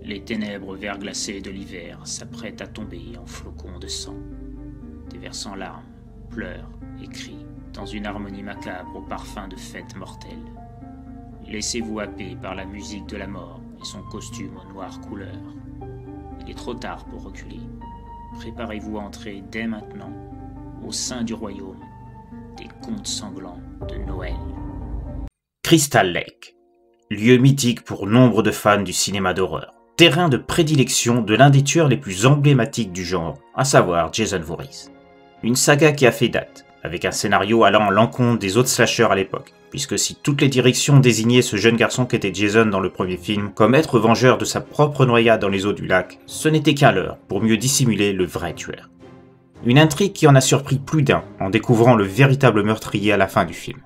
Les ténèbres verglacées de l'hiver s'apprêtent à tomber en flocons de sang. Déversant larmes, pleurs et cris dans une harmonie macabre au parfum de fête mortelle. Laissez-vous happer par la musique de la mort et son costume aux noires couleurs. Il est trop tard pour reculer. Préparez-vous à entrer dès maintenant au sein du royaume des contes sanglants de Noël. Crystal Lake, lieu mythique pour nombre de fans du cinéma d'horreur. Terrain de prédilection de l'un des tueurs les plus emblématiques du genre, à savoir Jason Voorhees. Une saga qui a fait date, avec un scénario allant à l'encontre des autres slashers à l'époque, puisque si toutes les directions désignaient ce jeune garçon qu'était Jason dans le premier film comme être vengeur de sa propre noyade dans les eaux du lac, ce n'était qu'un leurre pour mieux dissimuler le vrai tueur. Une intrigue qui en a surpris plus d'un en découvrant le véritable meurtrier à la fin du film.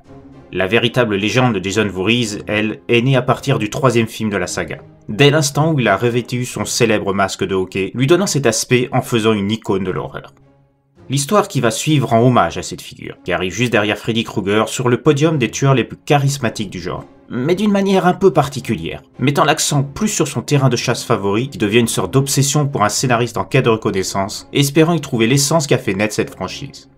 La véritable légende de Jason Voorhees, elle, est née à partir du troisième film de la saga, dès l'instant où il a revêtu son célèbre masque de hockey, lui donnant cet aspect en faisant une icône de l'horreur. L'histoire qui va suivre rend hommage à cette figure, qui arrive juste derrière Freddy Krueger sur le podium des tueurs les plus charismatiques du genre, mais d'une manière un peu particulière, mettant l'accent plus sur son terrain de chasse favori, qui devient une sorte d'obsession pour un scénariste en quête de reconnaissance, espérant y trouver l'essence qui a fait naître cette franchise.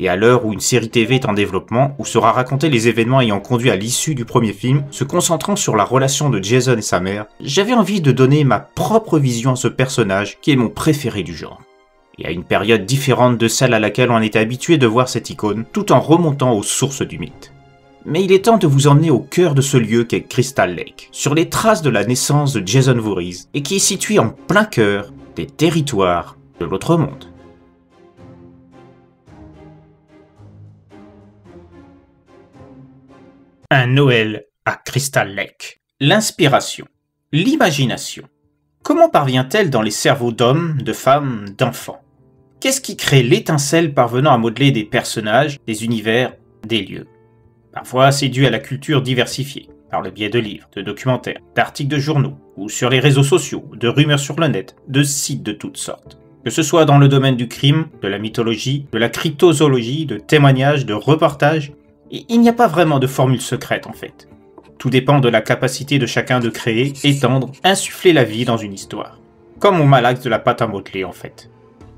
Et à l'heure où une série TV est en développement, où sera raconté les événements ayant conduit à l'issue du premier film, se concentrant sur la relation de Jason et sa mère, j'avais envie de donner ma propre vision à ce personnage qui est mon préféré du genre. Et à une période différente de celle à laquelle on était habitué de voir cette icône, tout en remontant aux sources du mythe. Mais il est temps de vous emmener au cœur de ce lieu qu'est Crystal Lake, sur les traces de la naissance de Jason Voorhees, et qui est situé en plein cœur des territoires de l'autre monde. Un Noël à Crystal Lake. L'inspiration, l'imagination. Comment parvient-elle dans les cerveaux d'hommes, de femmes, d'enfants? Qu'est-ce qui crée l'étincelle parvenant à modeler des personnages, des univers, des lieux? Parfois, c'est dû à la culture diversifiée, par le biais de livres, de documentaires, d'articles de journaux, ou sur les réseaux sociaux, de rumeurs sur le net, de sites de toutes sortes. Que ce soit dans le domaine du crime, de la mythologie, de la cryptozoologie, de témoignages, de reportages, et il n'y a pas vraiment de formule secrète en fait. Tout dépend de la capacité de chacun de créer, étendre, insuffler la vie dans une histoire. Comme au malaxe de la pâte à modeler en fait.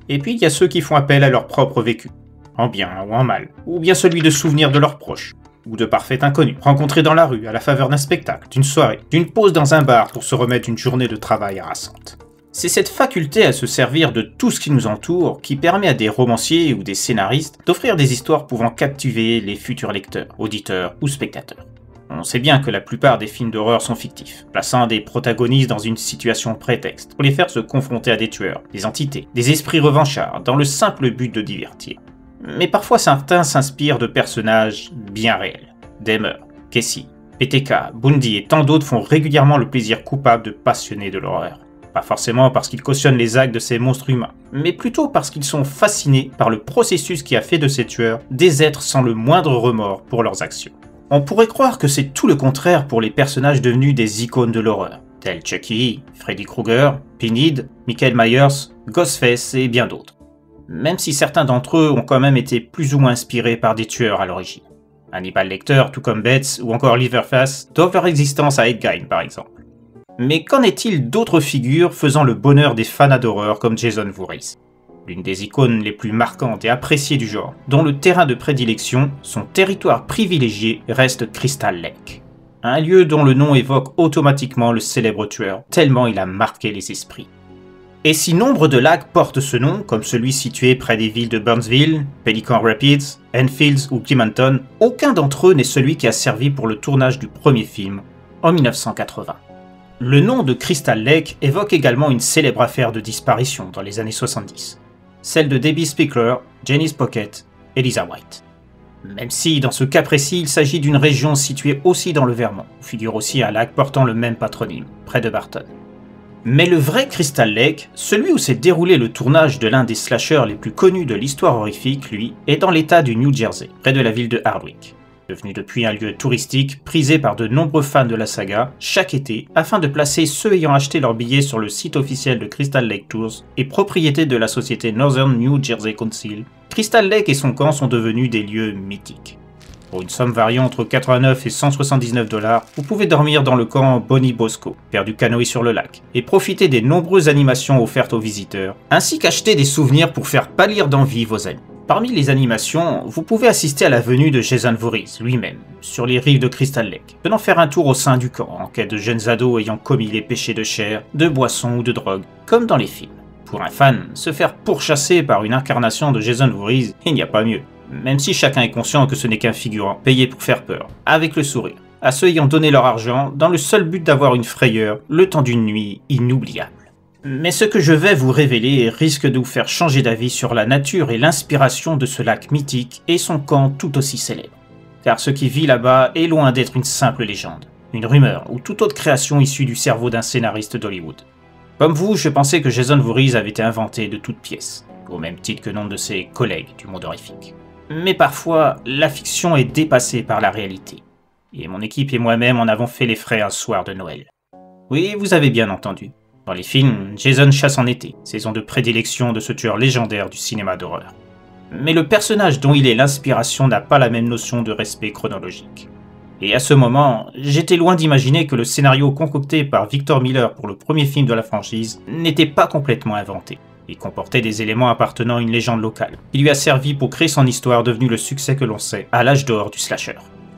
Et puis il y a ceux qui font appel à leur propre vécu, en bien ou en mal, ou bien celui de souvenirs de leurs proches, ou de parfaits inconnus, rencontrés dans la rue à la faveur d'un spectacle, d'une soirée, d'une pause dans un bar pour se remettre d'une journée de travail harassante. C'est cette faculté à se servir de tout ce qui nous entoure qui permet à des romanciers ou des scénaristes d'offrir des histoires pouvant captiver les futurs lecteurs, auditeurs ou spectateurs. On sait bien que la plupart des films d'horreur sont fictifs, plaçant des protagonistes dans une situation prétexte pour les faire se confronter à des tueurs, des entités, des esprits revanchards dans le simple but de divertir. Mais parfois certains s'inspirent de personnages bien réels. Dahmer, Casey, PTK, Bundy et tant d'autres font régulièrement le plaisir coupable de passionnés de l'horreur. Pas forcément parce qu'ils cautionnent les actes de ces monstres humains, mais plutôt parce qu'ils sont fascinés par le processus qui a fait de ces tueurs des êtres sans le moindre remords pour leurs actions. On pourrait croire que c'est tout le contraire pour les personnages devenus des icônes de l'horreur, tels Chucky, Freddy Krueger, Pinhead, Michael Myers, Ghostface et bien d'autres. Même si certains d'entre eux ont quand même été plus ou moins inspirés par des tueurs à l'origine. Hannibal Lecter, tout comme Bates ou encore Leatherface, doivent leur existence à Ed Gein par exemple. Mais qu'en est-il d'autres figures faisant le bonheur des fans d'horreur comme Jason Voorhees? L'une des icônes les plus marquantes et appréciées du genre, dont le terrain de prédilection, son territoire privilégié reste Crystal Lake. Un lieu dont le nom évoque automatiquement le célèbre tueur, tellement il a marqué les esprits. Et si nombre de lacs portent ce nom, comme celui situé près des villes de Burnsville, Pelican Rapids, Enfields ou Clementon, aucun d'entre eux n'est celui qui a servi pour le tournage du premier film, en 1980. Le nom de Crystal Lake évoque également une célèbre affaire de disparition dans les années 70, celle de Debbie Spickler, Janice Pocket et Lisa White. Même si, dans ce cas précis, il s'agit d'une région située aussi dans le Vermont, où figure aussi un lac portant le même patronyme, près de Barton. Mais le vrai Crystal Lake, celui où s'est déroulé le tournage de l'un des slashers les plus connus de l'histoire horrifique, lui, est dans l'état du New Jersey, près de la ville de Hardwick. Devenu depuis un lieu touristique, prisé par de nombreux fans de la saga, chaque été, afin de placer ceux ayant acheté leur billet sur le site officiel de Crystal Lake Tours et propriété de la société Northern New Jersey Council, Crystal Lake et son camp sont devenus des lieux mythiques. Pour une somme variant entre 89 et 179 $, vous pouvez dormir dans le camp Bonnie Bosco, faire du canoë sur le lac, et profiter des nombreuses animations offertes aux visiteurs, ainsi qu'acheter des souvenirs pour faire pâlir d'envie vos amis. Parmi les animations, vous pouvez assister à la venue de Jason Voorhees lui-même, sur les rives de Crystal Lake, venant faire un tour au sein du camp en quête de jeunes ados ayant commis les péchés de chair, de boisson ou de drogue, comme dans les films. Pour un fan, se faire pourchasser par une incarnation de Jason Voorhees, il n'y a pas mieux. Même si chacun est conscient que ce n'est qu'un figurant, payé pour faire peur, avec le sourire, à ceux ayant donné leur argent dans le seul but d'avoir une frayeur le temps d'une nuit inoubliable. Mais ce que je vais vous révéler risque de vous faire changer d'avis sur la nature et l'inspiration de ce lac mythique et son camp tout aussi célèbre. Car ce qui vit là-bas est loin d'être une simple légende, une rumeur ou toute autre création issue du cerveau d'un scénariste d'Hollywood. Comme vous, je pensais que Jason Voorhees avait été inventé de toutes pièces, au même titre que nombre de ses collègues du monde horrifique. Mais parfois, la fiction est dépassée par la réalité. Et mon équipe et moi-même en avons fait les frais un soir de Noël. Oui, vous avez bien entendu. Dans les films, Jason chasse en été, saison de prédilection de ce tueur légendaire du cinéma d'horreur. Mais le personnage dont il est l'inspiration n'a pas la même notion de respect chronologique. Et à ce moment, j'étais loin d'imaginer que le scénario concocté par Victor Miller pour le premier film de la franchise n'était pas complètement inventé. Il comportait des éléments appartenant à une légende locale, qui lui a servi pour créer son histoire devenue le succès que l'on sait à l'âge d'or du slasher.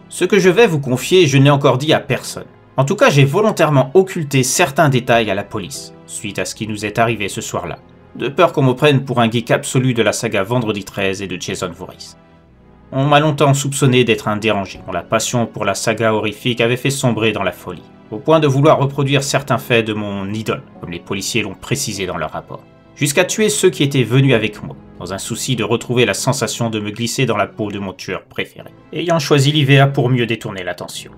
Ce que je vais vous confier, je n'ai encore dit à personne. En tout cas, j'ai volontairement occulté certains détails à la police, suite à ce qui nous est arrivé ce soir-là, de peur qu'on me prenne pour un geek absolu de la saga Vendredi 13 et de Jason Voorhees. On m'a longtemps soupçonné d'être un dérangé, dont la passion pour la saga horrifique avait fait sombrer dans la folie, au point de vouloir reproduire certains faits de mon idole, comme les policiers l'ont précisé dans leur rapport, jusqu'à tuer ceux qui étaient venus avec moi, dans un souci de retrouver la sensation de me glisser dans la peau de mon tueur préféré, ayant choisi l'hiver pour mieux détourner l'attention.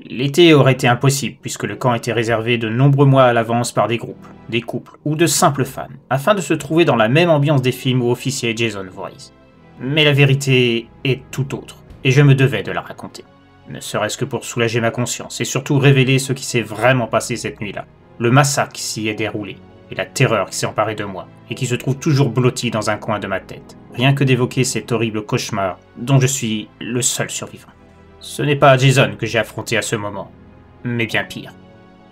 L'été aurait été impossible puisque le camp était réservé de nombreux mois à l'avance par des groupes, des couples ou de simples fans, afin de se trouver dans la même ambiance des films où officiait Jason Voorhees. Mais la vérité est tout autre, et je me devais de la raconter. Ne serait-ce que pour soulager ma conscience et surtout révéler ce qui s'est vraiment passé cette nuit-là, le massacre qui s'y est déroulé, et la terreur qui s'est emparée de moi, et qui se trouve toujours blottie dans un coin de ma tête, rien que d'évoquer cet horrible cauchemar dont je suis le seul survivant. Ce n'est pas Jason que j'ai affronté à ce moment, mais bien pire.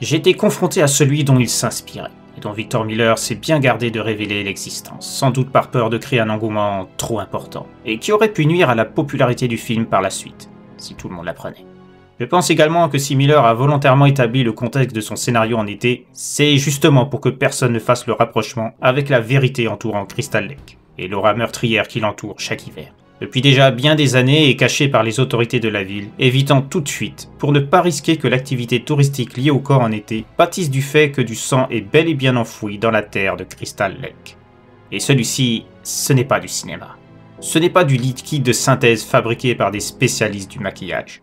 J'ai été confronté à celui dont il s'inspirait, et dont Victor Miller s'est bien gardé de révéler l'existence, sans doute par peur de créer un engouement trop important, et qui aurait pu nuire à la popularité du film par la suite, si tout le monde l'apprenait. Je pense également que si Miller a volontairement établi le contexte de son scénario en été, c'est justement pour que personne ne fasse le rapprochement avec la vérité entourant Crystal Lake, et l'aura meurtrière qui l'entoure chaque hiver. Depuis déjà bien des années et caché par les autorités de la ville, évitant toute fuite, pour ne pas risquer que l'activité touristique liée au corps en été pâtisse du fait que du sang est bel et bien enfoui dans la terre de Crystal Lake. Et celui-ci, ce n'est pas du cinéma. Ce n'est pas du liquide de synthèse fabriqué par des spécialistes du maquillage.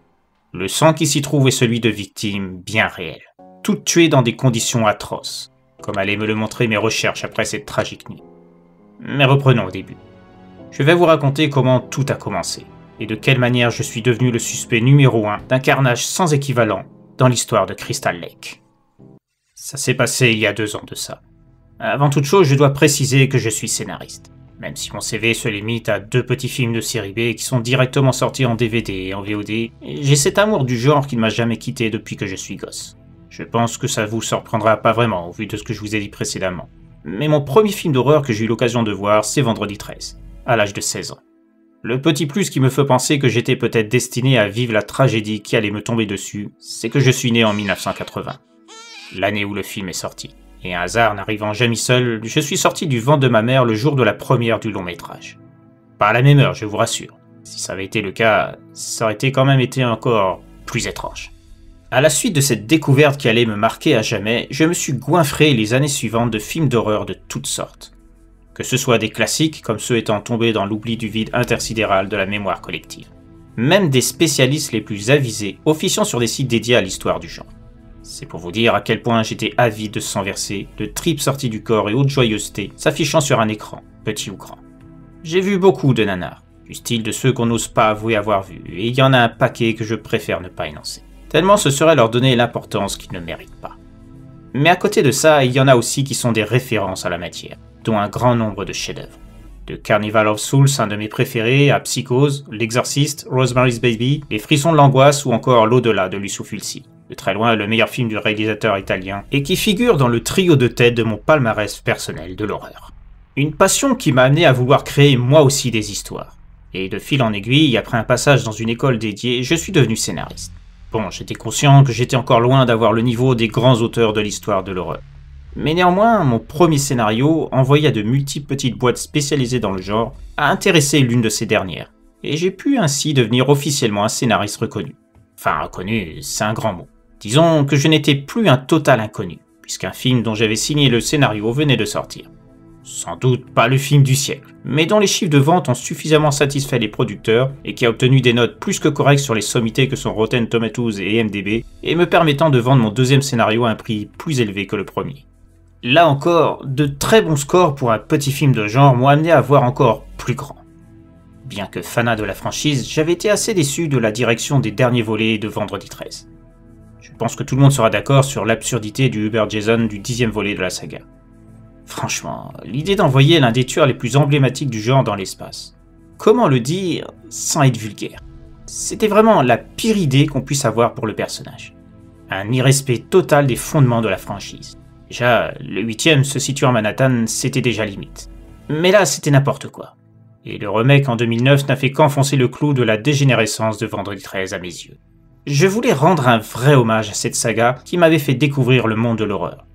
Le sang qui s'y trouve est celui de victimes bien réelles, toutes tuées dans des conditions atroces, comme allaient me le montrer mes recherches après cette tragique nuit. Mais reprenons au début. Je vais vous raconter comment tout a commencé, et de quelle manière je suis devenu le suspect numéro 1 d'un carnage sans équivalent dans l'histoire de Crystal Lake. Ça s'est passé il y a 2 ans de ça. Avant toute chose, je dois préciser que je suis scénariste, même si mon CV se limite à 2 petits films de série B qui sont directement sortis en DVD et en VOD, j'ai cet amour du genre qui ne m'a jamais quitté depuis que je suis gosse. Je pense que ça vous surprendra pas vraiment au vu de ce que je vous ai dit précédemment. Mais mon premier film d'horreur que j'ai eu l'occasion de voir, c'est Vendredi 13. À l'âge de 16 ans. Le petit plus qui me fait penser que j'étais peut-être destiné à vivre la tragédie qui allait me tomber dessus, c'est que je suis né en 1980, l'année où le film est sorti. Et un hasard n'arrivant jamais seul, je suis sorti du ventre de ma mère le jour de la première du long métrage. Pas à la même heure, je vous rassure. Si ça avait été le cas, ça aurait quand même été encore plus étrange. À la suite de cette découverte qui allait me marquer à jamais, je me suis goinfré les années suivantes de films d'horreur de toutes sortes. Que ce soit des classiques, comme ceux étant tombés dans l'oubli du vide intersidéral de la mémoire collective. Même des spécialistes les plus avisés officiant sur des sites dédiés à l'histoire du genre. C'est pour vous dire à quel point j'étais avide de sang versé, de tripes sorties du corps et autres joyeusetés s'affichant sur un écran, petit ou grand. J'ai vu beaucoup de nanars, du style de ceux qu'on n'ose pas avouer avoir vus, et il y en a un paquet que je préfère ne pas énoncer. Tellement ce serait leur donner l'importance qu'ils ne méritent pas. Mais à côté de ça, il y en a aussi qui sont des références à la matière, dont un grand nombre de chefs-d'œuvre. De Carnival of Souls, un de mes préférés, à Psychose, L'Exorciste, Rosemary's Baby, Les Frissons de l'Angoisse ou encore L'Au-delà de Lucio Fulci. De très loin le meilleur film du réalisateur italien et qui figure dans le trio de tête de mon palmarès personnel de l'horreur. Une passion qui m'a amené à vouloir créer moi aussi des histoires. Et de fil en aiguille, après un passage dans une école dédiée, je suis devenu scénariste. Bon, j'étais conscient que j'étais encore loin d'avoir le niveau des grands auteurs de l'histoire de l'horreur. Mais néanmoins, mon premier scénario, envoyé à de multiples petites boîtes spécialisées dans le genre, a intéressé l'une de ces dernières, et j'ai pu ainsi devenir officiellement un scénariste reconnu. Enfin, reconnu, c'est un grand mot. Disons que je n'étais plus un total inconnu, puisqu'un film dont j'avais signé le scénario venait de sortir. Sans doute pas le film du siècle, mais dont les chiffres de vente ont suffisamment satisfait les producteurs et qui a obtenu des notes plus que correctes sur les sommités que sont Rotten Tomatoes et IMDb, et me permettant de vendre mon deuxième scénario à un prix plus élevé que le premier. Là encore, de très bons scores pour un petit film de genre m'ont amené à voir encore plus grand. Bien que fanat de la franchise, j'avais été assez déçu de la direction des derniers volets de Vendredi 13. Je pense que tout le monde sera d'accord sur l'absurdité du Uber Jason du 10e volet de la saga. Franchement, l'idée d'envoyer l'un des tueurs les plus emblématiques du genre dans l'espace. Comment le dire sans être vulgaire? C'était vraiment la pire idée qu'on puisse avoir pour le personnage. Un irrespect total des fondements de la franchise. Déjà, le 8e se situant à Manhattan, c'était déjà limite. Mais là, c'était n'importe quoi. Et le remake en 2009 n'a fait qu'enfoncer le clou de la dégénérescence de Vendredi 13 à mes yeux. Je voulais rendre un vrai hommage à cette saga qui m'avait fait découvrir le monde de l'horreur.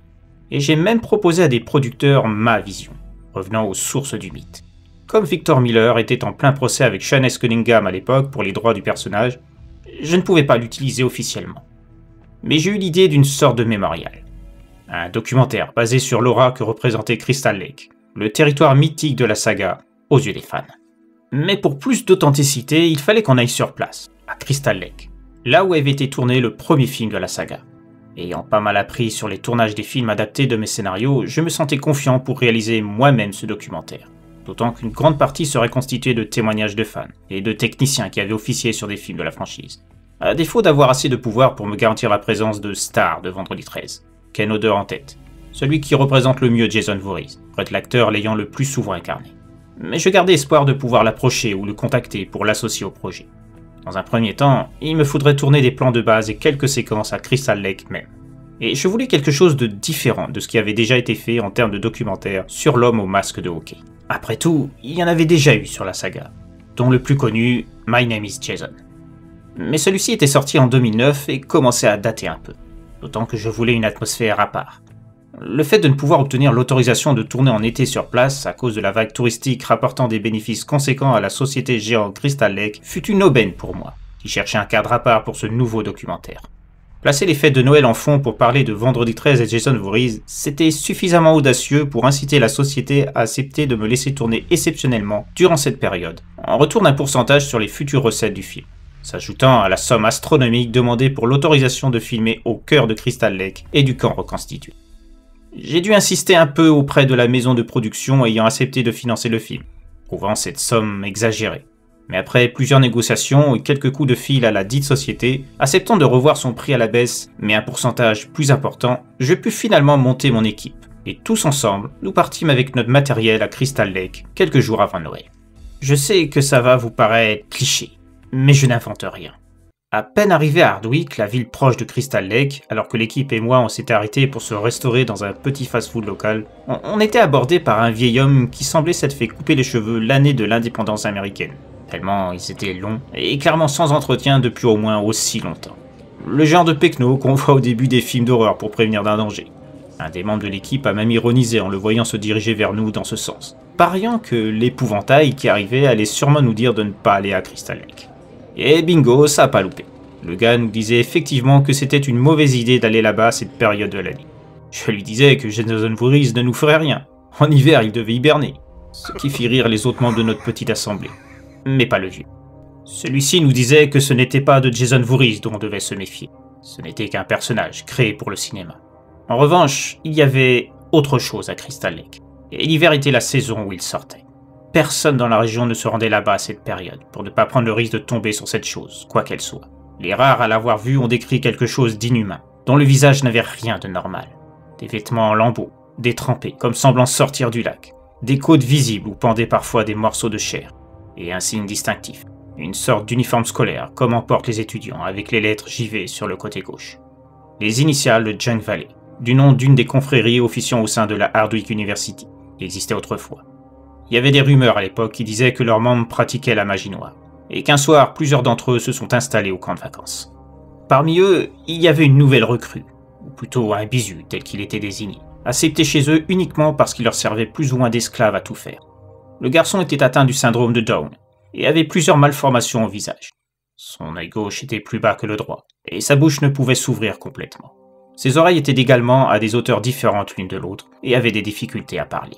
Et j'ai même proposé à des producteurs ma vision, revenant aux sources du mythe. Comme Victor Miller était en plein procès avec Sean S. Cunningham à l'époque pour les droits du personnage, je ne pouvais pas l'utiliser officiellement. Mais j'ai eu l'idée d'une sorte de mémorial. Un documentaire basé sur l'aura que représentait Crystal Lake, le territoire mythique de la saga aux yeux des fans. Mais pour plus d'authenticité, il fallait qu'on aille sur place, à Crystal Lake, là où avait été tourné le premier film de la saga. Ayant pas mal appris sur les tournages des films adaptés de mes scénarios, je me sentais confiant pour réaliser moi-même ce documentaire. D'autant qu'une grande partie serait constituée de témoignages de fans et de techniciens qui avaient officié sur des films de la franchise. À défaut d'avoir assez de pouvoir pour me garantir la présence de stars de Vendredi 13. Ken Hodder en tête, celui qui représente le mieux Jason Voorhees, près l'acteur l'ayant le plus souvent incarné. Mais je gardais espoir de pouvoir l'approcher ou le contacter pour l'associer au projet. Dans un premier temps, il me faudrait tourner des plans de base et quelques séquences à Crystal Lake même. Et je voulais quelque chose de différent de ce qui avait déjà été fait en termes de documentaire sur l'homme au masque de hockey. Après tout, il y en avait déjà eu sur la saga, dont le plus connu, My Name is Jason. Mais celui-ci était sorti en 2009 et commençait à dater un peu, d'autant que je voulais une atmosphère à part. Le fait de ne pouvoir obtenir l'autorisation de tourner en été sur place à cause de la vague touristique rapportant des bénéfices conséquents à la société géante Crystal Lake fut une aubaine pour moi, qui cherchais un cadre à part pour ce nouveau documentaire. Placer les fêtes de Noël en fond pour parler de Vendredi 13 et Jason Voorhees, c'était suffisamment audacieux pour inciter la société à accepter de me laisser tourner exceptionnellement durant cette période, en retour d'un pourcentage sur les futures recettes du film, s'ajoutant à la somme astronomique demandée pour l'autorisation de filmer au cœur de Crystal Lake et du camp reconstitué. J'ai dû insister un peu auprès de la maison de production ayant accepté de financer le film, trouvant cette somme exagérée. Mais après plusieurs négociations et quelques coups de fil à la dite société, acceptant de revoir son prix à la baisse, mais un pourcentage plus important, je pus finalement monter mon équipe. Et tous ensemble, nous partîmes avec notre matériel à Crystal Lake quelques jours avant Noël. Je sais que ça va vous paraître cliché, mais je n'invente rien. À peine arrivé à Hardwick, la ville proche de Crystal Lake, alors que l'équipe et moi on s'était arrêtés pour se restaurer dans un petit fast-food local, on était abordés par un vieil homme qui semblait s'être fait couper les cheveux l'année de l'indépendance américaine, tellement ils étaient longs et clairement sans entretien depuis au moins aussi longtemps. Le genre de pecno qu'on voit au début des films d'horreur pour prévenir d'un danger. Un des membres de l'équipe a même ironisé en le voyant se diriger vers nous dans ce sens, pariant que l'épouvantail qui arrivait allait sûrement nous dire de ne pas aller à Crystal Lake. Et bingo, ça a pas loupé. Le gars nous disait effectivement que c'était une mauvaise idée d'aller là-bas à cette période de l'année. Je lui disais que Jason Voorhees ne nous ferait rien. En hiver, il devait hiberner. Ce qui fit rire les autres membres de notre petite assemblée. Mais pas le vieux. Celui-ci nous disait que ce n'était pas de Jason Voorhees dont on devait se méfier. Ce n'était qu'un personnage créé pour le cinéma. En revanche, il y avait autre chose à Crystal Lake. Et l'hiver était la saison où il sortait. Personne dans la région ne se rendait là-bas à cette période, pour ne pas prendre le risque de tomber sur cette chose, quoi qu'elle soit. Les rares à l'avoir vue ont décrit quelque chose d'inhumain, dont le visage n'avait rien de normal. Des vêtements en lambeaux, détrempés, comme semblant sortir du lac. des côtes visibles où pendaient parfois des morceaux de chair, et un signe distinctif, une sorte d'uniforme scolaire comme en portent les étudiants avec les lettres JV sur le côté gauche. Les initiales de Junk Valley, du nom d'une des confréries officiant au sein de la Hardwick University, qui existait autrefois. Il y avait des rumeurs à l'époque qui disaient que leurs membres pratiquaient la magie noire, et qu'un soir, plusieurs d'entre eux se sont installés au camp de vacances. Parmi eux, il y avait une nouvelle recrue, ou plutôt un bisu tel qu'il était désigné, accepté chez eux uniquement parce qu'il leur servait plus ou moins d'esclave à tout faire. Le garçon était atteint du syndrome de Down, et avait plusieurs malformations au visage. Son œil gauche était plus bas que le droit, et sa bouche ne pouvait s'ouvrir complètement. Ses oreilles étaient également à des hauteurs différentes l'une de l'autre, et avaient des difficultés à parler.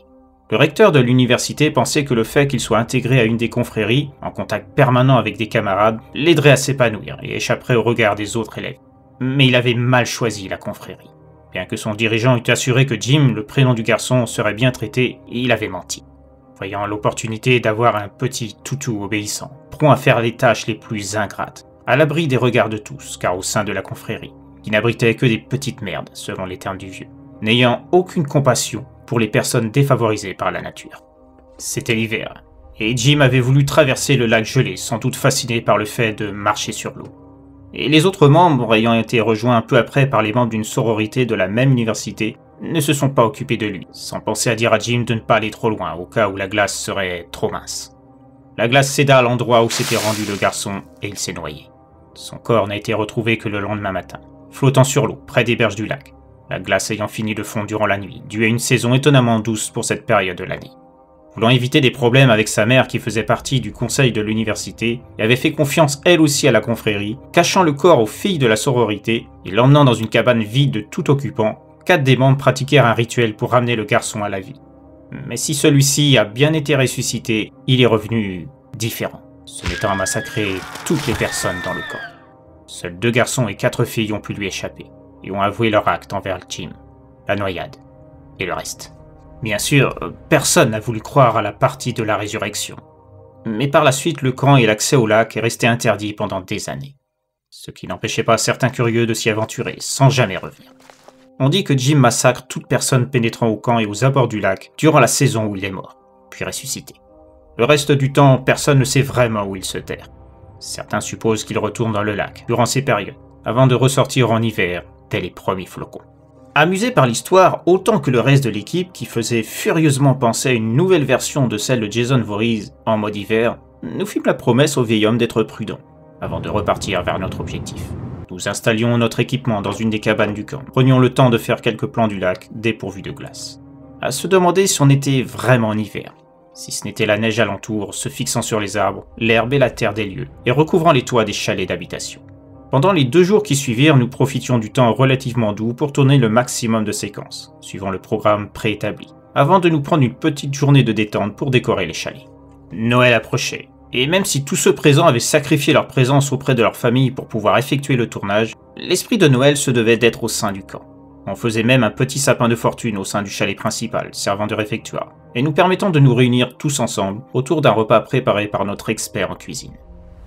Le recteur de l'université pensait que le fait qu'il soit intégré à une des confréries, en contact permanent avec des camarades, l'aiderait à s'épanouir et échapperait au regard des autres élèves. Mais il avait mal choisi la confrérie. Bien que son dirigeant eût assuré que Jim, le prénom du garçon, serait bien traité, il avait menti. Voyant l'opportunité d'avoir un petit toutou obéissant, prompt à faire les tâches les plus ingrates, à l'abri des regards de tous, car au sein de la confrérie, qui n'abritait que des petites merdes, selon les termes du vieux, n'ayant aucune compassion pour les personnes défavorisées par la nature. C'était l'hiver, et Jim avait voulu traverser le lac gelé, sans doute fasciné par le fait de marcher sur l'eau. Et les autres membres, ayant été rejoints un peu après par les membres d'une sororité de la même université, ne se sont pas occupés de lui, sans penser à dire à Jim de ne pas aller trop loin, au cas où la glace serait trop mince. La glace céda à l'endroit où s'était rendu le garçon, et il s'est noyé. Son corps n'a été retrouvé que le lendemain matin, flottant sur l'eau, près des berges du lac, la glace ayant fini de fondre durant la nuit, due à une saison étonnamment douce pour cette période de l'année. Voulant éviter des problèmes avec sa mère qui faisait partie du conseil de l'université et avait fait confiance elle aussi à la confrérie, cachant le corps aux filles de la sororité et l'emmenant dans une cabane vide de tout occupant, 4 des membres pratiquèrent un rituel pour ramener le garçon à la vie. Mais si celui-ci a bien été ressuscité, il est revenu différent, se mettant à massacrer toutes les personnes dans le camp. Seuls 2 garçons et 4 filles ont pu lui échapper, et ont avoué leur acte envers Jim, la noyade, et le reste. Bien sûr, personne n'a voulu croire à la partie de la résurrection. Mais par la suite, le camp et l'accès au lac est resté interdit pendant des années. Ce qui n'empêchait pas certains curieux de s'y aventurer, sans jamais revenir. On dit que Jim massacre toute personne pénétrant au camp et aux abords du lac durant la saison où il est mort, puis ressuscité. Le reste du temps, personne ne sait vraiment où il se terre. Certains supposent qu'il retourne dans le lac durant ces périodes, avant de ressortir en hiver, tel les premiers flocons. Amusé par l'histoire autant que le reste de l'équipe qui faisait furieusement penser à une nouvelle version de celle de Jason Voorhees en mode hiver, nous fîmes la promesse au vieil homme d'être prudent, avant de repartir vers notre objectif. Nous installions notre équipement dans une des cabanes du camp, prenions le temps de faire quelques plans du lac dépourvus de glace. À se demander si on était vraiment en hiver, si ce n'était la neige alentour se fixant sur les arbres, l'herbe et la terre des lieux, et recouvrant les toits des chalets d'habitation. Pendant les 2 jours qui suivirent, nous profitions du temps relativement doux pour tourner le maximum de séquences, suivant le programme préétabli, avant de nous prendre une petite journée de détente pour décorer les chalets. Noël approchait, et même si tous ceux présents avaient sacrifié leur présence auprès de leur famille pour pouvoir effectuer le tournage, l'esprit de Noël se devait d'être au sein du camp. On faisait même un petit sapin de fortune au sein du chalet principal, servant de réfectoire, et nous permettant de nous réunir tous ensemble autour d'un repas préparé par notre expert en cuisine.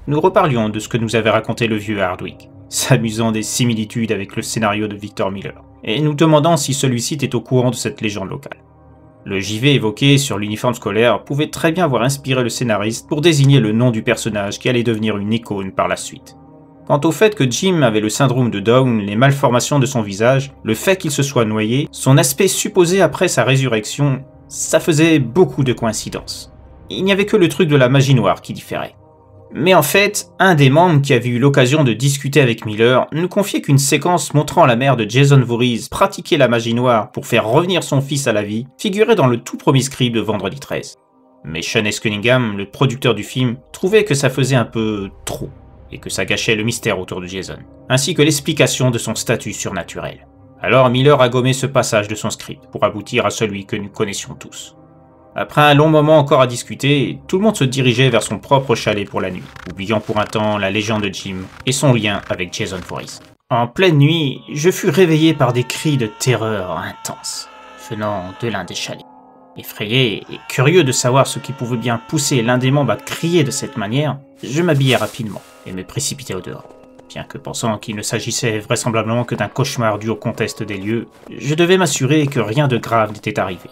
Nous reparlions de ce que nous avait raconté le vieux Hardwick, s'amusant des similitudes avec le scénario de Victor Miller, et nous demandant si celui-ci était au courant de cette légende locale. Le JV évoqué sur l'uniforme scolaire pouvait très bien avoir inspiré le scénariste pour désigner le nom du personnage qui allait devenir une icône par la suite. Quant au fait que Jim avait le syndrome de Down, les malformations de son visage, le fait qu'il se soit noyé, son aspect supposé après sa résurrection, ça faisait beaucoup de coïncidences. Il n'y avait que le truc de la magie noire qui différait. Mais en fait, un des membres qui avait eu l'occasion de discuter avec Miller nous confiait qu'une séquence montrant la mère de Jason Voorhees pratiquer la magie noire pour faire revenir son fils à la vie figurait dans le tout premier script de Vendredi 13. Mais Sean S. Cunningham, le producteur du film, trouvait que ça faisait un peu trop, et que ça gâchait le mystère autour de Jason, ainsi que l'explication de son statut surnaturel. Alors Miller a gommé ce passage de son script pour aboutir à celui que nous connaissions tous. Après un long moment encore à discuter, tout le monde se dirigeait vers son propre chalet pour la nuit, oubliant pour un temps la légende de Jim et son lien avec Jason Voorhees. En pleine nuit, je fus réveillé par des cris de terreur intenses, venant de l'un des chalets. Effrayé et curieux de savoir ce qui pouvait bien pousser l'un des membres à crier de cette manière, je m'habillai rapidement et me précipitai au dehors. Bien que pensant qu'il ne s'agissait vraisemblablement que d'un cauchemar dû au contexte des lieux, je devais m'assurer que rien de grave n'était arrivé.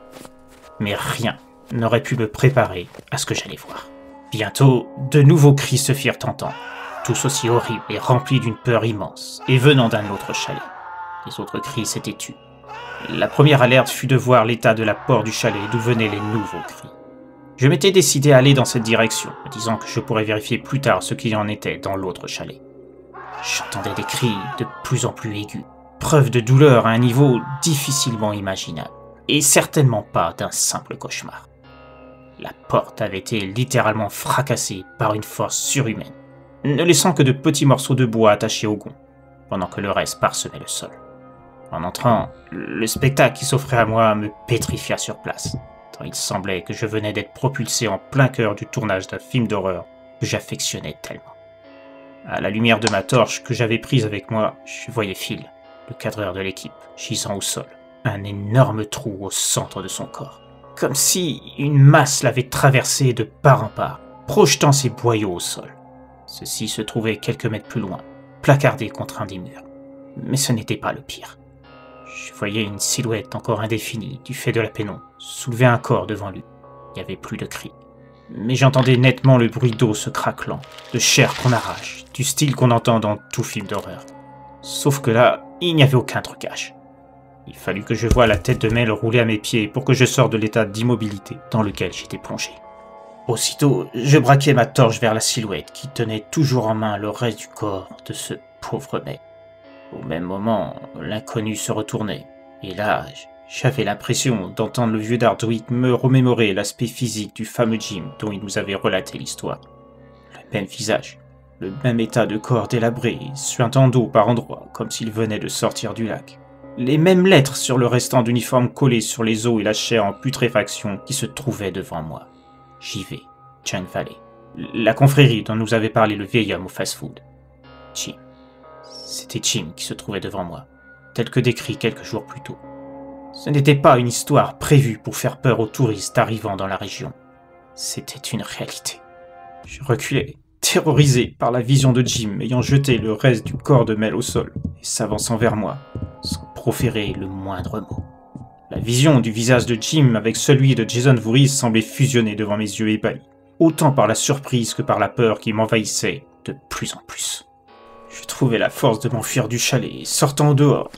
Mais rien. n'aurait pu me préparer à ce que j'allais voir. Bientôt, de nouveaux cris se firent entendre, tous aussi horribles et remplis d'une peur immense, et venant d'un autre chalet. Les autres cris s'étaient tus. La première alerte fut de voir l'état de la porte du chalet d'où venaient les nouveaux cris. Je m'étais décidé à aller dans cette direction, me disant que je pourrais vérifier plus tard ce qu'il en était dans l'autre chalet. J'entendais des cris de plus en plus aigus, preuve de douleur à un niveau difficilement imaginable, et certainement pas d'un simple cauchemar. La porte avait été littéralement fracassée par une force surhumaine, ne laissant que de petits morceaux de bois attachés au gond, pendant que le reste parsemait le sol. En entrant, le spectacle qui s'offrait à moi me pétrifia sur place, tant il semblait que je venais d'être propulsé en plein cœur du tournage d'un film d'horreur que j'affectionnais tellement. À la lumière de ma torche que j'avais prise avec moi, je voyais Phil, le cadreur de l'équipe, gisant au sol, un énorme trou au centre de son corps, comme si une masse l'avait traversé de part en part, projetant ses boyaux au sol. Ceux-ci se trouvaient quelques mètres plus loin, placardés contre un des murs. Mais ce n'était pas le pire. Je voyais une silhouette encore indéfinie du fait de la pénombre soulever un corps devant lui. Il n'y avait plus de cris. Mais j'entendais nettement le bruit d'eau se craquelant, de chair qu'on arrache, du style qu'on entend dans tout film d'horreur. Sauf que là, il n'y avait aucun trucage. Il fallut que je voie la tête de Mel rouler à mes pieds pour que je sorte de l'état d'immobilité dans lequel j'étais plongé. Aussitôt, je braquai ma torche vers la silhouette qui tenait toujours en main le reste du corps de ce pauvre mec. Au même moment, l'inconnu se retournait, et là, j'avais l'impression d'entendre le vieux Hardwick me remémorer l'aspect physique du fameux Jim dont il nous avait relaté l'histoire. Le même visage, le même état de corps délabré, suintant d'eau par endroits, comme s'il venait de sortir du lac. Les mêmes lettres sur le restant d'uniforme collées sur les os et la chair en putréfaction qui se trouvaient devant moi. JV, Chang Valley, la confrérie dont nous avait parlé le vieil homme au fast-food. Jim. C'était Jim qui se trouvait devant moi, tel que décrit quelques jours plus tôt. Ce n'était pas une histoire prévue pour faire peur aux touristes arrivant dans la région. C'était une réalité. Je reculais, terrorisé par la vision de Jim ayant jeté le reste du corps de Mel au sol et s'avançant vers moi, sans proférer le moindre mot. La vision du visage de Jim avec celui de Jason Voorhees semblait fusionner devant mes yeux ébahis, autant par la surprise que par la peur qui m'envahissait de plus en plus. Je trouvais la force de m'enfuir du chalet et sortant au dehors,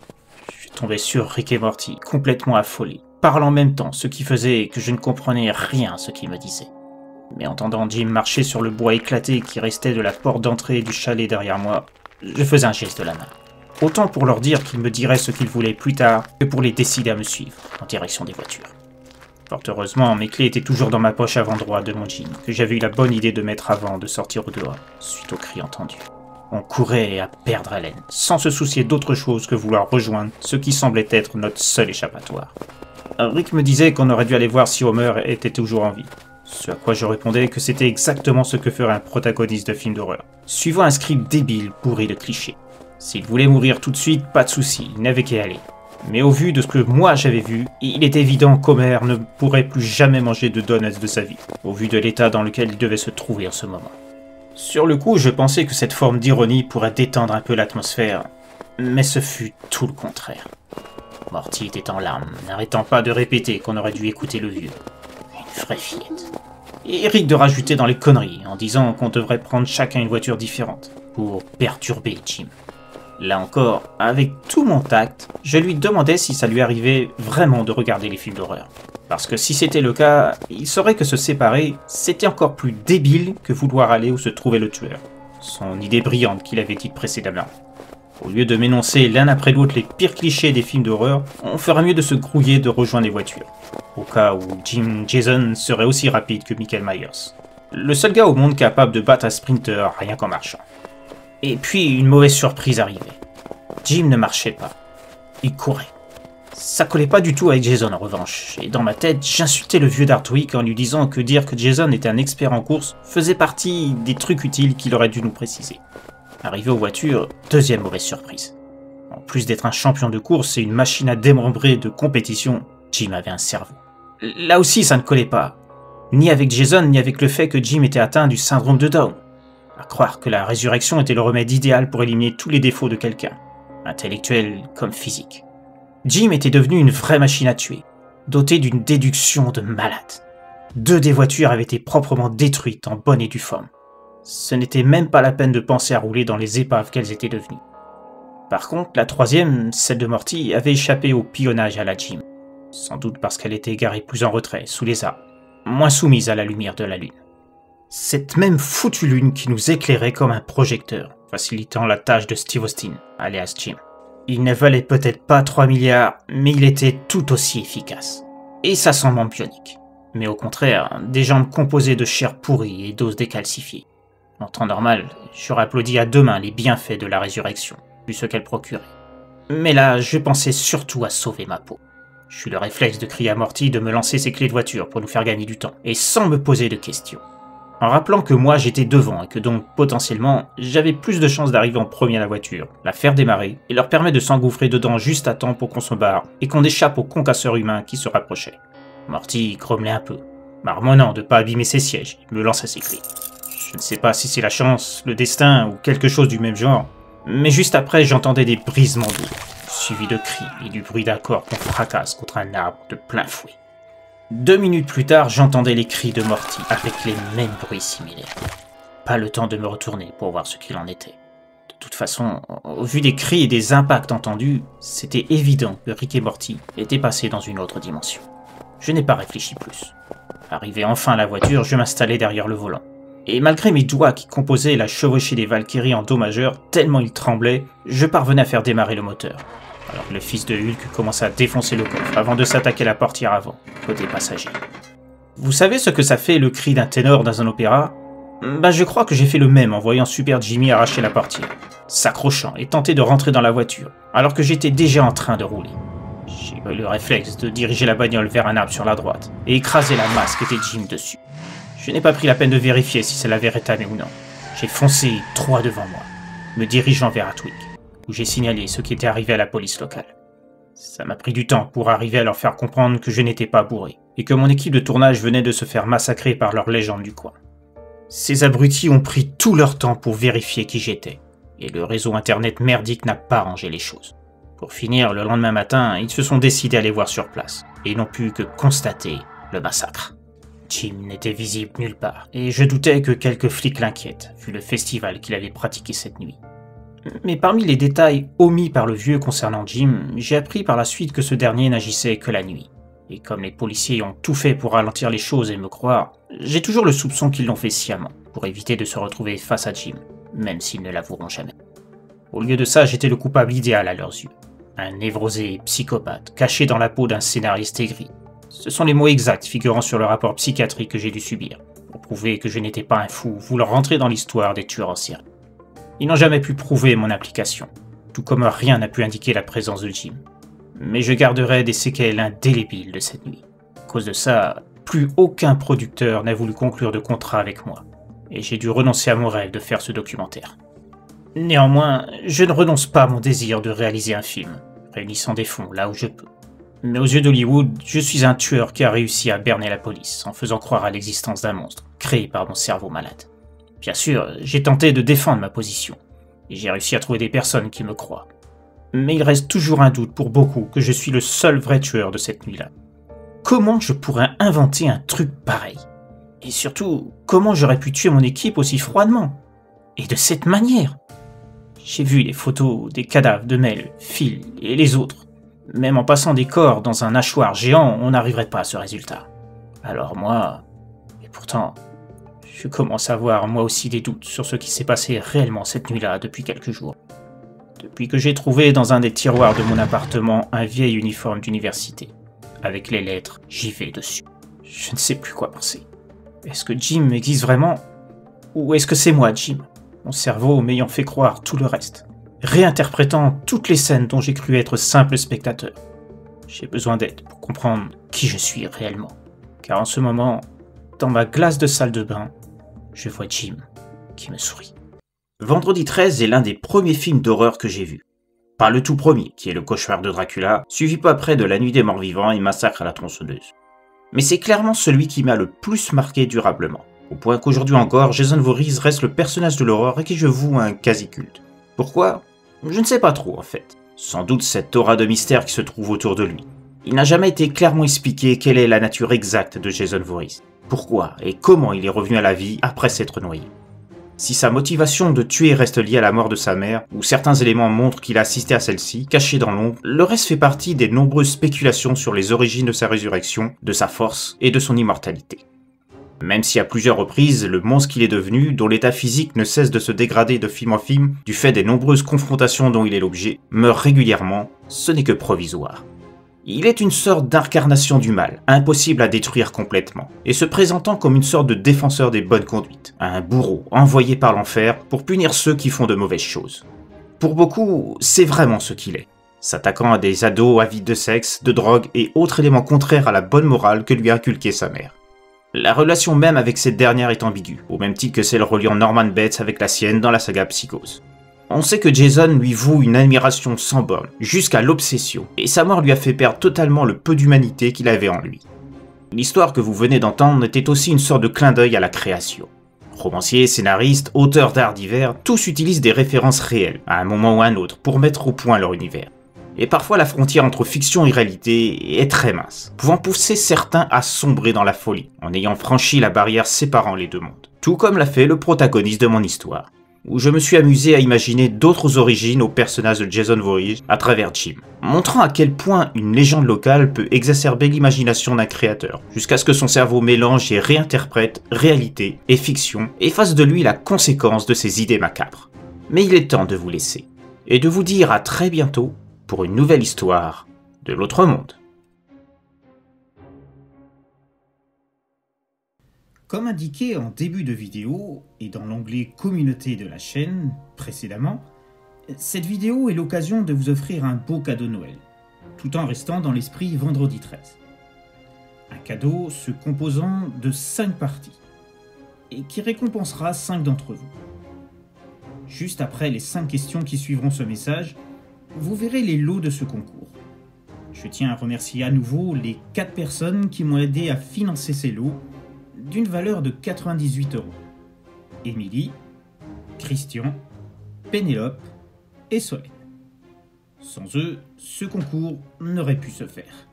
je tombais sur Rick et Morty, complètement affolés, parlant en même temps, ce qui faisait que je ne comprenais rien à ce qu'ils me disaient. Mais entendant Jim marcher sur le bois éclaté qui restait de la porte d'entrée du chalet derrière moi, je faisais un geste de la main. Autant pour leur dire qu'ils me diraient ce qu'ils voulaient plus tard, que pour les décider à me suivre, en direction des voitures. Fort heureusement, mes clés étaient toujours dans ma poche avant droite de mon jean, que j'avais eu la bonne idée de mettre avant de sortir au dehors, suite aux cris entendus. On courait à perdre haleine, sans se soucier d'autre chose que vouloir rejoindre ce qui semblait être notre seul échappatoire. Rick me disait qu'on aurait dû aller voir si Homer était toujours en vie. Ce à quoi je répondais que c'était exactement ce que ferait un protagoniste de film d'horreur, suivant un script débile bourré de clichés. S'il voulait mourir tout de suite, pas de souci, il n'avait qu'à y aller. Mais au vu de ce que moi j'avais vu, il est évident qu'Homer ne pourrait plus jamais manger de donuts de sa vie, au vu de l'état dans lequel il devait se trouver en ce moment. Sur le coup, je pensais que cette forme d'ironie pourrait détendre un peu l'atmosphère, mais ce fut tout le contraire. Morty était en larmes, n'arrêtant pas de répéter qu'on aurait dû écouter le vieux. Une vraie fillette. Et Eric de rajouter dans les conneries, en disant qu'on devrait prendre chacun une voiture différente, pour perturber Jim. Là encore, avec tout mon tact, je lui demandais si ça lui arrivait vraiment de regarder les films d'horreur. Parce que si c'était le cas, il saurait que se séparer, c'était encore plus débile que vouloir aller où se trouvait le tueur. Son idée brillante qu'il avait dite précédemment. Au lieu de m'énoncer l'un après l'autre les pires clichés des films d'horreur, on ferait mieux de se grouiller de rejoindre les voitures. Au cas où Jason serait aussi rapide que Michael Myers. Le seul gars au monde capable de battre un sprinter rien qu'en marchant. Et puis une mauvaise surprise arrivait. Jim ne marchait pas. Il courait. Ça collait pas du tout avec Jason en revanche, et dans ma tête, j'insultais le vieux Hardwick en lui disant que dire que Jason était un expert en course faisait partie des trucs utiles qu'il aurait dû nous préciser. Arrivé aux voitures, deuxième mauvaise surprise. En plus d'être un champion de course et une machine à démembrer de compétition, Jim avait un cerveau. Là aussi, ça ne collait pas. Ni avec Jason, ni avec le fait que Jim était atteint du syndrome de Down. À croire que la résurrection était le remède idéal pour éliminer tous les défauts de quelqu'un, intellectuel comme physique. Jim était devenu une vraie machine à tuer, dotée d'une déduction de malade. 2 des voitures avaient été proprement détruites en bonne et due forme. Ce n'était même pas la peine de penser à rouler dans les épaves qu'elles étaient devenues. Par contre, la 3e, celle de Morty, avait échappé au pillonnage à la Jim. Sans doute parce qu'elle était garée plus en retrait, sous les arbres, moins soumise à la lumière de la lune. Cette même foutue lune qui nous éclairait comme un projecteur, facilitant la tâche de Steve Austin, alias Jim. Il ne valait peut-être pas 3 milliards, mais il était tout aussi efficace. Et ça sent bionique. Mais au contraire, des jambes composées de chair pourrie et d'os décalcifiés. En temps normal, j'aurais applaudi à 2 mains les bienfaits de la résurrection, vu ce qu'elle procurait. Mais là, je pensais surtout à sauver ma peau. J'eus le réflexe de crier à Morty de me lancer ses clés de voiture pour nous faire gagner du temps, et sans me poser de questions. En rappelant que moi j'étais devant et que donc potentiellement j'avais plus de chances d'arriver en premier à la voiture, la faire démarrer et leur permettre de s'engouffrer dedans juste à temps pour qu'on se barre et qu'on échappe aux concasseurs humains qui se rapprochaient. Morty grommelait un peu, marmonnant de pas abîmer ses sièges, il me lançait ses clés. Je ne sais pas si c'est la chance, le destin ou quelque chose du même genre, mais juste après j'entendais des brisements d'eau, suivis de cris et du bruit d'un corps qu'on fracasse contre un arbre de plein fouet. 2 minutes plus tard, j'entendais les cris de Morty avec les mêmes bruits similaires. Pas le temps de me retourner pour voir ce qu'il en était. De toute façon, au vu des cris et des impacts entendus, c'était évident que Rick et Morty étaient passés dans une autre dimension. Je n'ai pas réfléchi plus. Arrivé enfin à la voiture, je m'installai derrière le volant. Et malgré mes doigts qui composaient la chevauchée des Valkyries en do majeur, tellement ils tremblaient, je parvenais à faire démarrer le moteur. Alors que le fils de Hulk commença à défoncer le coffre avant de s'attaquer à la portière avant, côté passager. Vous savez ce que ça fait le cri d'un ténor dans un opéra ? Je crois que j'ai fait le même en voyant Super Jimmy arracher la portière, s'accrochant et tenter de rentrer dans la voiture, alors que j'étais déjà en train de rouler. J'ai eu le réflexe de diriger la bagnole vers un arbre sur la droite et écraser la masse qu'était Jim dessus. Je n'ai pas pris la peine de vérifier si ça l'avait rétamé ou non. J'ai foncé droit devant moi, me dirigeant vers Atwick, où j'ai signalé ce qui était arrivé à la police locale. Ça m'a pris du temps pour arriver à leur faire comprendre que je n'étais pas bourré, et que mon équipe de tournage venait de se faire massacrer par leur légende du coin. Ces abrutis ont pris tout leur temps pour vérifier qui j'étais, et le réseau internet merdique n'a pas arrangé les choses. Pour finir, le lendemain matin, ils se sont décidés à aller voir sur place, et ils n'ont pu que constater le massacre. Jim n'était visible nulle part, et je doutais que quelques flics l'inquiètent, vu le festival qu'il avait pratiqué cette nuit. Mais parmi les détails omis par le vieux concernant Jim, j'ai appris par la suite que ce dernier n'agissait que la nuit. Et comme les policiers ont tout fait pour ralentir les choses et me croire, j'ai toujours le soupçon qu'ils l'ont fait sciemment, pour éviter de se retrouver face à Jim, même s'ils ne l'avoueront jamais. Au lieu de ça, j'étais le coupable idéal à leurs yeux. Un névrosé psychopathe, caché dans la peau d'un scénariste aigri. Ce sont les mots exacts figurant sur le rapport psychiatrique que j'ai dû subir, pour prouver que je n'étais pas un fou voulant rentrer dans l'histoire des tueurs en série. Ils n'ont jamais pu prouver mon implication, tout comme rien n'a pu indiquer la présence de Jim. Mais je garderai des séquelles indélébiles de cette nuit. À cause de ça, plus aucun producteur n'a voulu conclure de contrat avec moi, et j'ai dû renoncer à mon rêve de faire ce documentaire. Néanmoins, je ne renonce pas à mon désir de réaliser un film, réunissant des fonds là où je peux. Mais aux yeux d'Hollywood, je suis un tueur qui a réussi à berner la police en faisant croire à l'existence d'un monstre, créé par mon cerveau malade. Bien sûr, j'ai tenté de défendre ma position, et j'ai réussi à trouver des personnes qui me croient. Mais il reste toujours un doute pour beaucoup que je suis le seul vrai tueur de cette nuit-là. Comment je pourrais inventer un truc pareil ? Et surtout, comment j'aurais pu tuer mon équipe aussi froidement ? Et de cette manière ? J'ai vu les photos des cadavres de Mel, Phil et les autres. Même en passant des corps dans un hachoir géant, on n'arriverait pas à ce résultat. Alors moi... Et pourtant... Je commence à avoir moi aussi des doutes sur ce qui s'est passé réellement cette nuit-là depuis quelques jours. Depuis que j'ai trouvé dans un des tiroirs de mon appartement un vieil uniforme d'université, avec les lettres JV dessus. Je ne sais plus quoi penser. Est-ce que Jim existe vraiment ? Ou est-ce que c'est moi, Jim, mon cerveau m'ayant fait croire tout le reste, réinterprétant toutes les scènes dont j'ai cru être simple spectateur ? J'ai besoin d'aide pour comprendre qui je suis réellement. Car en ce moment, dans ma glace de salle de bain, je vois Jim qui me sourit. Vendredi 13 est l'un des premiers films d'horreur que j'ai vu. Pas le tout premier, qui est Le Cauchemar de Dracula, suivi peu après de La Nuit des Morts Vivants et Massacre à la tronçonneuse. Mais c'est clairement celui qui m'a le plus marqué durablement, au point qu'aujourd'hui encore, Jason Voorhees reste le personnage de l'horreur à qui je voue un quasi-culte. Pourquoi ? Je ne sais pas trop en fait. Sans doute cette aura de mystère qui se trouve autour de lui. Il n'a jamais été clairement expliqué quelle est la nature exacte de Jason Voorhees. Pourquoi et comment il est revenu à la vie après s'être noyé. Si sa motivation de tuer reste liée à la mort de sa mère, ou certains éléments montrent qu'il a assisté à celle-ci, caché dans l'ombre, le reste fait partie des nombreuses spéculations sur les origines de sa résurrection, de sa force et de son immortalité. Même si à plusieurs reprises, le monstre qu'il est devenu, dont l'état physique ne cesse de se dégrader de film en film, du fait des nombreuses confrontations dont il est l'objet, meurt régulièrement, ce n'est que provisoire. Il est une sorte d'incarnation du mal, impossible à détruire complètement, et se présentant comme une sorte de défenseur des bonnes conduites, un bourreau envoyé par l'enfer pour punir ceux qui font de mauvaises choses. Pour beaucoup, c'est vraiment ce qu'il est, s'attaquant à des ados avides de sexe, de drogue et autres éléments contraires à la bonne morale que lui a inculquée sa mère. La relation même avec cette dernière est ambiguë, au même titre que celle reliant Norman Bates avec la sienne dans la saga Psychose. On sait que Jason lui voue une admiration sans borne, jusqu'à l'obsession, et sa mort lui a fait perdre totalement le peu d'humanité qu'il avait en lui. L'histoire que vous venez d'entendre était aussi une sorte de clin d'œil à la création. Romanciers, scénaristes, auteurs d'art divers, tous utilisent des références réelles, à un moment ou à un autre, pour mettre au point leur univers. Et parfois la frontière entre fiction et réalité est très mince, pouvant pousser certains à sombrer dans la folie, en ayant franchi la barrière séparant les deux mondes. Tout comme l'a fait le protagoniste de mon histoire, où je me suis amusé à imaginer d'autres origines au personnage de Jason Voorhees à travers Jim, montrant à quel point une légende locale peut exacerber l'imagination d'un créateur, jusqu'à ce que son cerveau mélange et réinterprète réalité et fiction, et fasse de lui la conséquence de ses idées macabres. Mais il est temps de vous laisser, et de vous dire à très bientôt pour une nouvelle histoire de l'autre monde. Comme indiqué en début de vidéo et dans l'onglet communauté de la chaîne précédemment, cette vidéo est l'occasion de vous offrir un beau cadeau Noël, tout en restant dans l'esprit vendredi 13. Un cadeau se composant de 5 parties et qui récompensera 5 d'entre vous. Juste après les 5 questions qui suivront ce message, vous verrez les lots de ce concours. Je tiens à remercier à nouveau les 4 personnes qui m'ont aidé à financer ces lots d'une valeur de 98 €. Émilie, Christian, Pénélope et Solène. Sans eux, ce concours n'aurait pu se faire.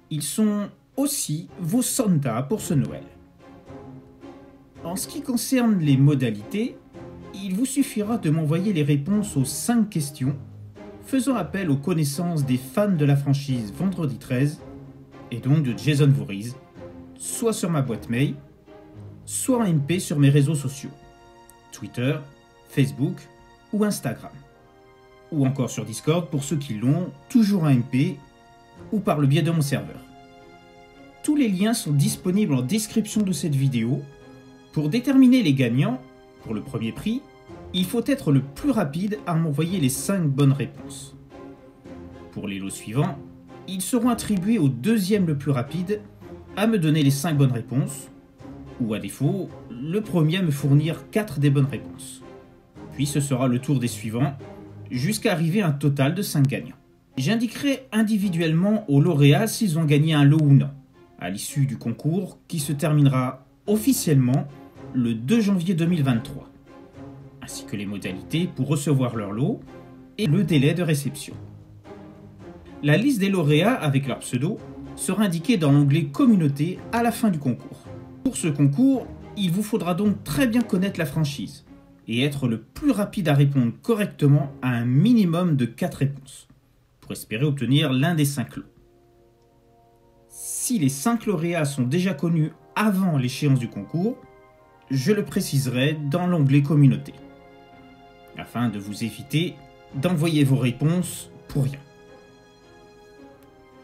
Ils sont aussi vos Santa pour ce Noël. En ce qui concerne les modalités, il vous suffira de m'envoyer les réponses aux 5 questions faisant appel aux connaissances des fans de la franchise Vendredi 13 et donc de Jason Voorhees, soit sur ma boîte mail, soit en MP sur mes réseaux sociaux, Twitter, Facebook ou Instagram, ou encore sur Discord pour ceux qui l'ont, toujours en MP, ou par le biais de mon serveur. Tous les liens sont disponibles en description de cette vidéo. Pour déterminer les gagnants, pour le premier prix, il faut être le plus rapide à m'envoyer les 5 bonnes réponses. Pour les lots suivants, ils seront attribués au deuxième le plus rapide à me donner les 5 bonnes réponses, ou à défaut, le premier à me fournir 4 des bonnes réponses. Puis ce sera le tour des suivants, jusqu'à arriver à un total de 5 gagnants. J'indiquerai individuellement aux lauréats s'ils ont gagné un lot ou non, à l'issue du concours qui se terminera officiellement le 2 janvier 2023, ainsi que les modalités pour recevoir leur lot et le délai de réception. La liste des lauréats avec leur pseudo sera indiquée dans l'onglet communauté à la fin du concours. Pour ce concours, il vous faudra donc très bien connaître la franchise et être le plus rapide à répondre correctement à un minimum de 4 réponses, pour espérer obtenir l'un des 5 lots. Si les 5 lauréats sont déjà connus avant l'échéance du concours, je le préciserai dans l'onglet communauté, afin de vous éviter d'envoyer vos réponses pour rien.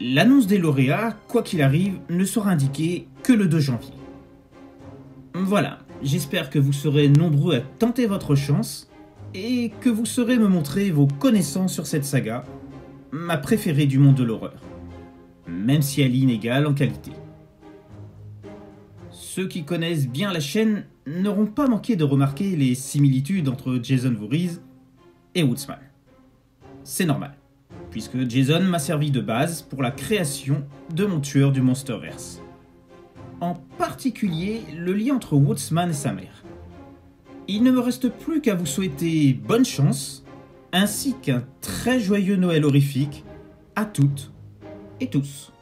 L'annonce des lauréats, quoi qu'il arrive, ne sera indiquée que le 2 janvier. Voilà, j'espère que vous serez nombreux à tenter votre chance et que vous saurez me montrer vos connaissances sur cette saga, ma préférée du monde de l'horreur, même si elle est inégale en qualité. Ceux qui connaissent bien la chaîne n'auront pas manqué de remarquer les similitudes entre Jason Voorhees et Woodsman. C'est normal, puisque Jason m'a servi de base pour la création de mon tueur du Monsterverse. En particulier, le lien entre Woodsman et sa mère. Il ne me reste plus qu'à vous souhaiter bonne chance, ainsi qu'un très joyeux Noël horrifique à toutes et tous.